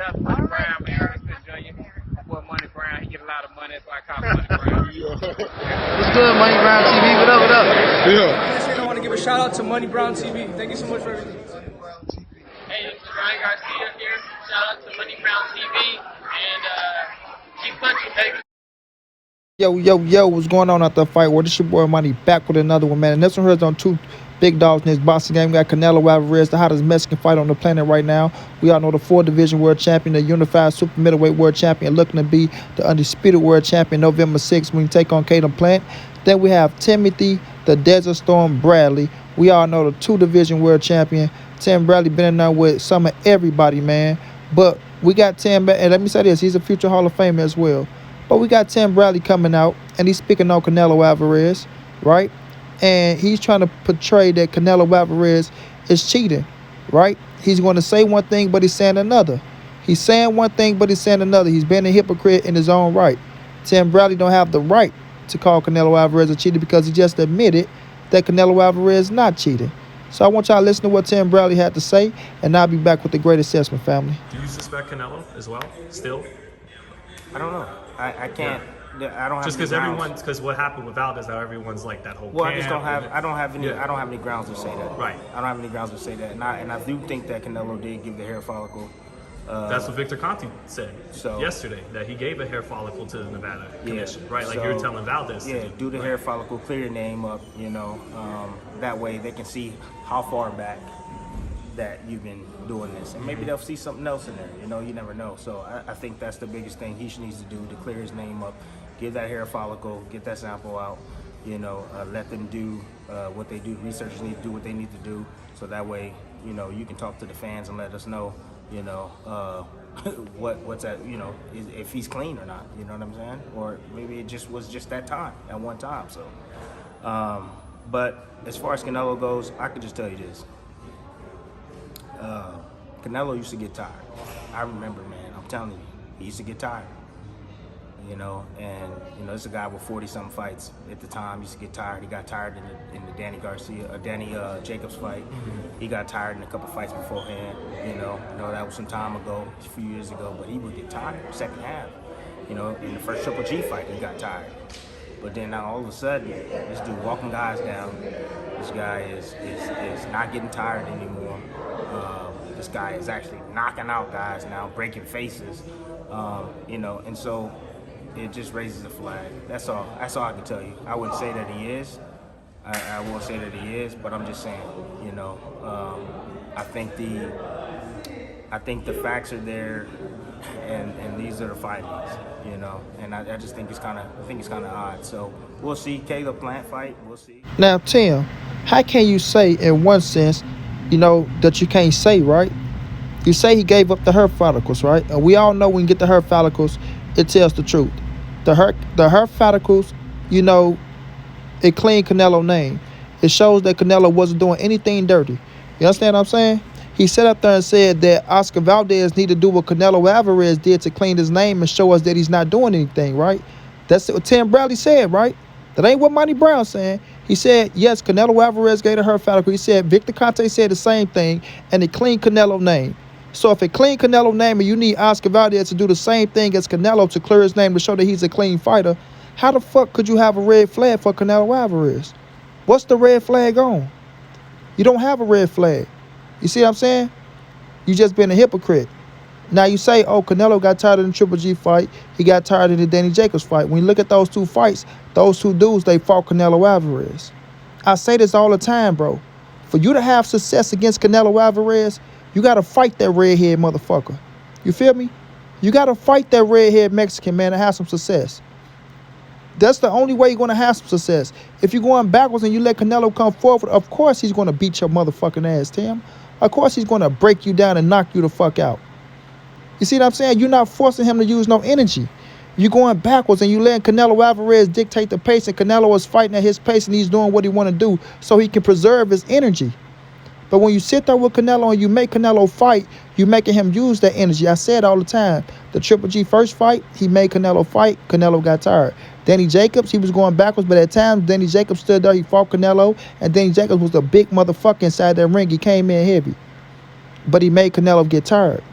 That's Money Brown, man. Respect Junior. Boy, Money Brown, he get a lot of money, so I call him Money Brown. What's good, Money Brown TV? What up, what up? Yeah. I want to give a shout out to Money Brown TV. Thank you so much for everything. Hey, this is Ryan Garcia here. Shout out to Money Brown TV and keep punching, baby. Yo, what's going on out the fight? Well, this your boy Money back with another one, man. And this one here is on two big dogs in this boxing game. We got Canelo Alvarez, the hottest Mexican fighter on the planet right now. We all know the 4-division world champion, the unified super middleweight world champion, looking to be the undisputed world champion November 6th when you take on Caden Plant. Then we have Timothy, the Desert Storm Bradley. We all know the 2-division world champion. Tim Bradley been in there with some of everybody, man. But we got Tim, and let me say this, he's a future Hall of Famer as well. But we got Tim Bradley coming out, and he's speaking on Canelo Alvarez, right? And he's trying to portray that Canelo Alvarez is cheating, right? He's going to say one thing, but he's saying another. He's saying one thing, but he's saying another. He's being a hypocrite in his own right. Tim Bradley don't have the right to call Canelo Alvarez a cheater because he just admitted that Canelo Alvarez is not cheating. So I want y'all to listen to what Tim Bradley had to say, and I'll be back with the great assessment, family. Do you suspect Canelo as well, still? I don't know. I can't. Yeah. I don't have just because what happened with Valdez, how everyone's like that whole. Well, camp, I just don't have. I don't have any. Yeah. I don't have any grounds to say that. Right. I don't have any grounds to say that, and I do think that Canelo did give the hair follicle. That's what Victor Conte said So- yesterday, that he gave a hair follicle to the Nevada Commission, right? Like so, you were telling Valdez. Yeah, do the hair follicle, clear your name up. That way they can see how far back that you've been doing this, and maybe they'll see something else in there. You never know. So I think that's the biggest thing he needs to do, to clear his name up, give that hair follicle, get that sample out. Let them do what they do. Researchers need to do what they need to do, so that way you can talk to the fans and let us know what's at if he's clean or not. You know what I'm saying? Or maybe it just was just that time at one time. So, but as far as Canelo goes, I could just tell you this. Canelo used to get tired. I remember, man, I'm telling you, he used to get tired. This is a guy with 40-something fights at the time. He used to get tired. He got tired in the Danny Jacobs fight. He got tired in a couple fights beforehand. That was some time ago, a few years ago. But he would get tired second half. In the first Triple G fight, he got tired. But then now all of a sudden, this dude walking guys down. This guy is not getting tired anymore. This guy is actually knocking out guys now, breaking faces. And so it just raises a flag. That's all I can tell you. I wouldn't say that he is. I won't say that he is, but I'm just saying. I think the facts are there, and these are the findings. And I just think it's kind of odd. So we'll see. Caleb Plant fight. We'll see. Now, Tim, how can you say in one sense, that you can't say, right? You say he gave up the hair follicles, right? And we all know when you get the hair follicles, it tells the truth. The hair follicles, it clean Canelo's name. It shows that Canelo wasn't doing anything dirty. You understand what I'm saying? He sat up there and said that Oscar Valdez need to do what Canelo Alvarez did to clean his name and show us that he's not doing anything, right? That's what Tim Bradley said, right? That ain't what Money Brown saying. He said, yes, Canelo Alvarez gave the hair follicle. He said Victor Conte said the same thing, and it cleaned Canelo's name. So if it clean Canelo's name and you need Oscar Valdez to do the same thing as Canelo to clear his name to show that he's a clean fighter, how the fuck could you have a red flag for Canelo Alvarez? What's the red flag on? You don't have a red flag. You see what I'm saying? You just been a hypocrite. Now you say, oh, Canelo got tired in the Triple G fight. He got tired in the Danny Jacobs fight. When you look at those two fights, those two dudes, they fought Canelo Alvarez. I say this all the time, bro. For you to have success against Canelo Alvarez, you got to fight that redhead motherfucker. You feel me? You got to fight that redhead Mexican, man, and have some success. That's the only way you're going to have some success. If you're going backwards and you let Canelo come forward, of course he's going to beat your motherfucking ass, Tim. Of course he's going to break you down and knock you the fuck out. You see what I'm saying? You're not forcing him to use no energy. You're going backwards and you letting Canelo Alvarez dictate the pace, and Canelo is fighting at his pace and he's doing what he want to do so he can preserve his energy. But when you sit there with Canelo and you make Canelo fight, you making him use that energy. I said all the time, the Triple G first fight, he made Canelo fight. Canelo got tired. Danny Jacobs, he was going backwards, but at times Danny Jacobs stood there, he fought Canelo, and Danny Jacobs was a big motherfucker inside that ring. He came in heavy. But he made Canelo get tired.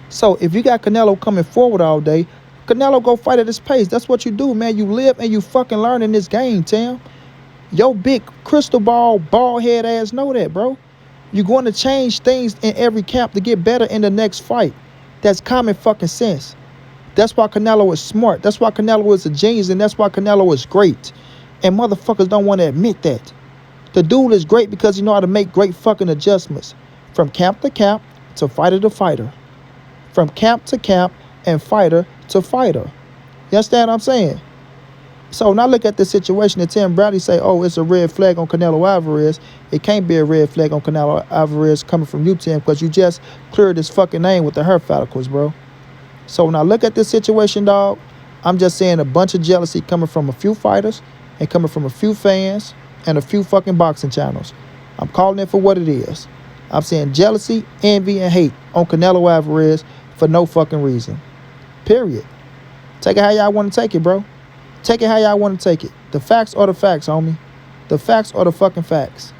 So if you got Canelo coming forward all day, Canelo go fight at his pace. That's what you do, man. You live and you fucking learn in this game, Tim. Your big crystal bald head ass know that, bro. You're going to change things in every camp to get better in the next fight. That's common fucking sense. That's why Canelo is smart. That's why Canelo is a genius, and that's why Canelo is great. And motherfuckers don't want to admit that. The dude is great because he know how to make great fucking adjustments. From camp to fighter to fighter. From camp to camp and fighter to fighter. You understand what I'm saying? So now look at this situation that Tim Bradley say, oh, it's a red flag on Canelo Alvarez. It can't be a red flag on Canelo Alvarez coming from you, Tim, because you just cleared his fucking name with the hair follicles, bro. So now look at this situation, dog. I'm just saying a bunch of jealousy coming from a few fighters and coming from a few fans and a few fucking boxing channels. I'm calling it for what it is. I'm saying jealousy, envy, and hate on Canelo Alvarez for no fucking reason. Period. Take it how y'all want to take it, bro. Take it how y'all want to take it. The facts are the facts, homie. The facts are the fucking facts.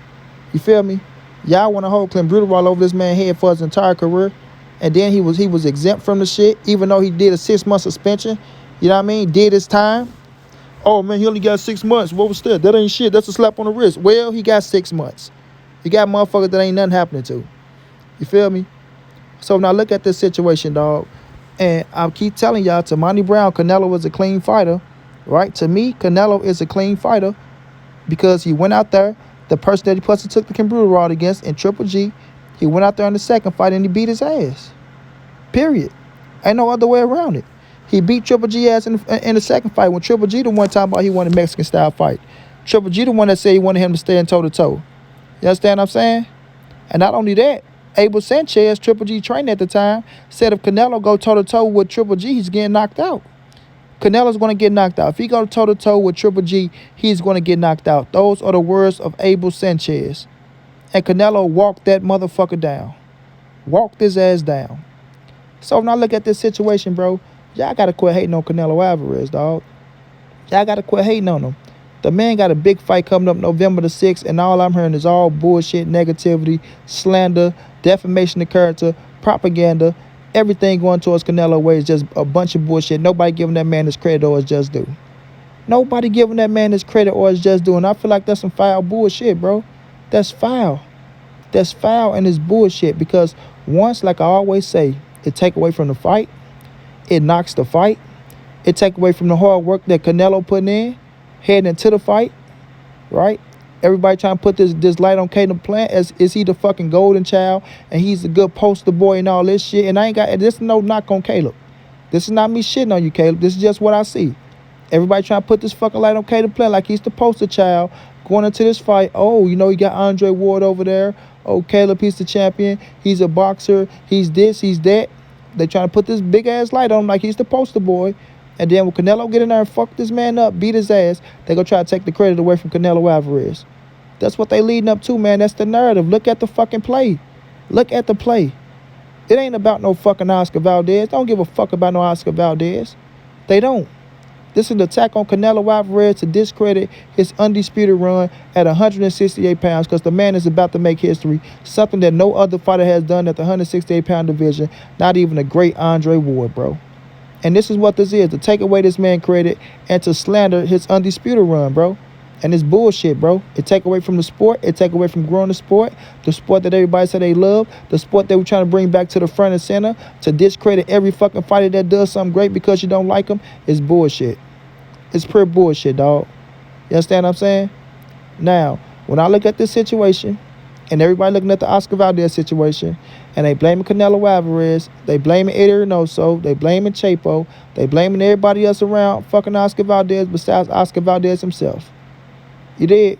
You feel me? Y'all want to hold Clint Brutal all over this man's head for his entire career, and then he was exempt from the shit, even though he did a 6-month suspension. You know what I mean? Did his time. Oh man, he only got 6 months. What was that? That ain't shit. That's a slap on the wrist. Well, he got 6 months. You got motherfuckers that ain't nothing happening to. You feel me? So now look at this situation, dog. And I keep telling y'all, to Monty Brown, Canelo was a clean fighter. Right? To me, Canelo is a clean fighter because he went out there, the person that he plus took the Kimbrel rod against in Triple G, he went out there in the second fight and he beat his ass. Period. Ain't no other way around it. He beat Triple G ass in the second fight when Triple G the one time about he wanted a Mexican style fight. Triple G the one that said he wanted him to stand toe to toe. You understand what I'm saying? And not only that, Abel Sanchez, Triple G trainer at the time, said if Canelo go toe to toe with Triple G, he's getting knocked out. Canelo's going to get knocked out. If he go toe-to-toe with Triple G, he's going to get knocked out. Those are the words of Abel Sanchez. And Canelo walked that motherfucker down. Walked his ass down. So now look at this situation, bro. Y'all got to quit hating on Canelo Alvarez, dog. Y'all got to quit hating on him. The man got a big fight coming up November the 6th, and all I'm hearing is all bullshit, negativity, slander, defamation of character, propaganda. Everything going towards Canelo way is just a bunch of bullshit. Nobody giving that man his credit or his just due. Nobody giving that man his credit or his just due. And I feel like that's some foul bullshit, bro. That's foul. That's foul and it's bullshit because once, like I always say, it take away from the fight. It knocks the fight. It take away from the hard work that Canelo putting in, heading into the fight, right? Everybody trying to put this light on Caleb Plant as is he the fucking golden child and he's a good poster boy and all this shit. And I ain't got this is no knock on Caleb. This is not me shitting on you, Caleb. This is just what I see. Everybody trying to put this fucking light on Caleb Plant like he's the poster child going into this fight. Oh, you know, you got Andre Ward over there. Oh, Caleb, he's the champion. He's a boxer. He's this, he's that. They trying to put this big ass light on him like he's the poster boy. And then when Canelo get in there and fuck this man up, beat his ass, they gonna try to take the credit away from Canelo Alvarez. That's what they leading up to, man. That's the narrative. Look at the fucking play. Look at the play. It ain't about no fucking Oscar Valdez. Don't give a fuck about no Oscar Valdez. They don't. This is an attack on Canelo Alvarez to discredit his undisputed run at 168 pounds because the man is about to make history, something that no other fighter has done at the 168-pound division, not even a great Andre Ward, bro. And this is what this is, to take away this man credit and to slander his undisputed run, bro. And it's bullshit, bro. It take away from the sport. It take away from growing the sport that everybody said they love, the sport they were trying to bring back to the front and center, to discredit every fucking fighter that does something great because you don't like them. It's bullshit. It's pure bullshit, dog. You understand what I'm saying? Now, when I look at this situation, and everybody looking at the Oscar Valdez situation, and they blaming Canelo Alvarez, they blaming Eddie Reynoso, they blaming Chapo, they blaming everybody else around fucking Oscar Valdez besides Oscar Valdez himself. You did?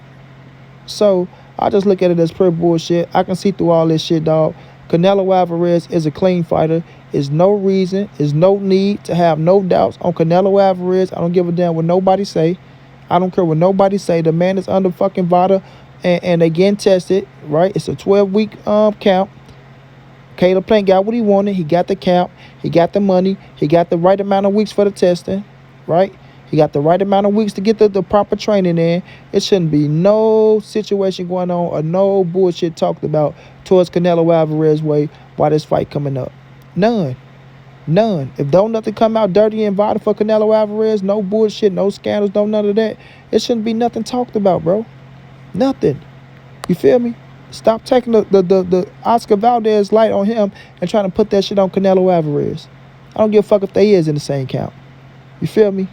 So, I just look at it as pure bullshit. I can see through all this shit, dog. Canelo Alvarez is a clean fighter. There's no reason, there's no need to have no doubts on Canelo Alvarez. I don't give a damn what nobody say. I don't care what nobody say. The man is under fucking VADA and they getting tested, right? It's a 12-week count. Caleb Plant got what he wanted. He got the count. He got the money. He got the right amount of weeks for the testing, right? He got the right amount of weeks to get the proper training in. It shouldn't be no situation going on or no bullshit talked about towards Canelo Alvarez way while this fight coming up. None. None. If don't nothing come out dirty and vital for Canelo Alvarez, no bullshit, no scandals, no none of that, it shouldn't be nothing talked about, bro. Nothing. You feel me? Stop taking the Oscar Valdez light on him and trying to put that shit on Canelo Alvarez. I don't give a fuck if they is in the same count. You feel me?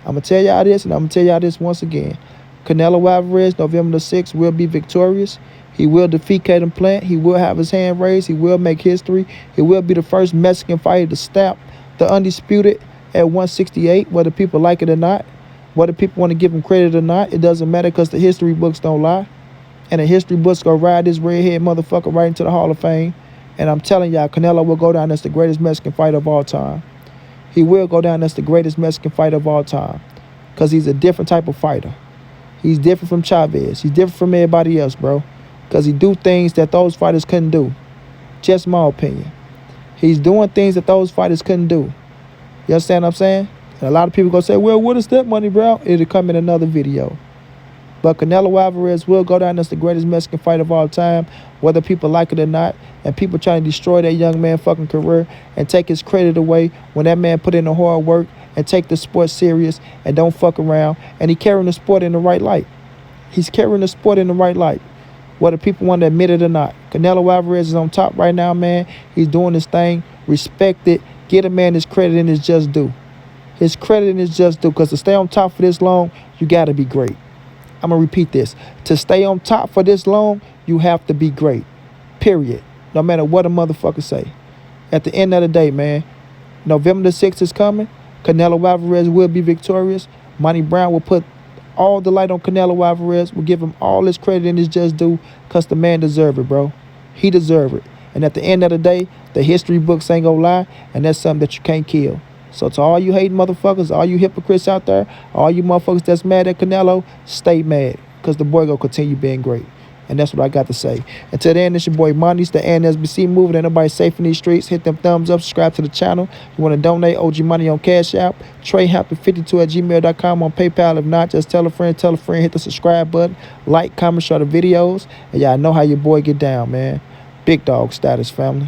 I'm going to tell y'all this, and I'm going to tell y'all this once again. Canelo Alvarez, November the 6th, will be victorious. He will defeat Caden Plant. He will have his hand raised. He will make history. He will be the first Mexican fighter to stamp the undisputed at 168, whether people like it or not. Whether people want to give him credit or not, it doesn't matter because the history books don't lie. And the history books gonna ride this redhead motherfucker right into the Hall of Fame. And I'm telling y'all, Canelo will go down as the greatest Mexican fighter of all time. He will go down as the greatest Mexican fighter of all time. Because he's a different type of fighter. He's different from Chavez. He's different from everybody else, bro. Because he do things that those fighters couldn't do. Just my opinion. He's doing things that those fighters couldn't do. You understand what I'm saying? And a lot of people gonna say, well, what is that, Money Brown? It'll come in another video. But Canelo Alvarez will go down as the greatest Mexican fighter of all time, whether people like it or not. And people trying to destroy that young man's fucking career and take his credit away when that man put in the hard work and take the sport serious and don't fuck around. And he carrying the sport in the right light. He's carrying the sport in the right light, whether people want to admit it or not. Canelo Alvarez is on top right now, man. He's doing his thing. Respect it. Get a man his credit and his just due. His credit and his just due. Because to stay on top for this long, you got to be great. I'm going to repeat this. To stay on top for this long, you have to be great. Period. No matter what a motherfucker say. At the end of the day, man, November the 6th is coming. Canelo Alvarez will be victorious. Monty Brown will put all the light on Canelo Alvarez. Will give him all his credit and his just due because the man deserve it, bro. He deserve it. And at the end of the day, the history books ain't gonna lie, and that's something that you can't kill. So to all you hating motherfuckers, all you hypocrites out there, all you motherfuckers that's mad at Canelo, stay mad because the boy gonna continue being great. And that's what I got to say. Until then, it's your boy Monty. It's the NSBC moving. Ain't nobody safe in these streets. Hit them thumbs up. Subscribe to the channel. You want to donate OG Money on Cash App. TreyHappy52@gmail.com on PayPal. If not, just tell a friend. Hit the subscribe button. Like, comment, share the videos. And y'all know how your boy get down, man. Big dog status, family.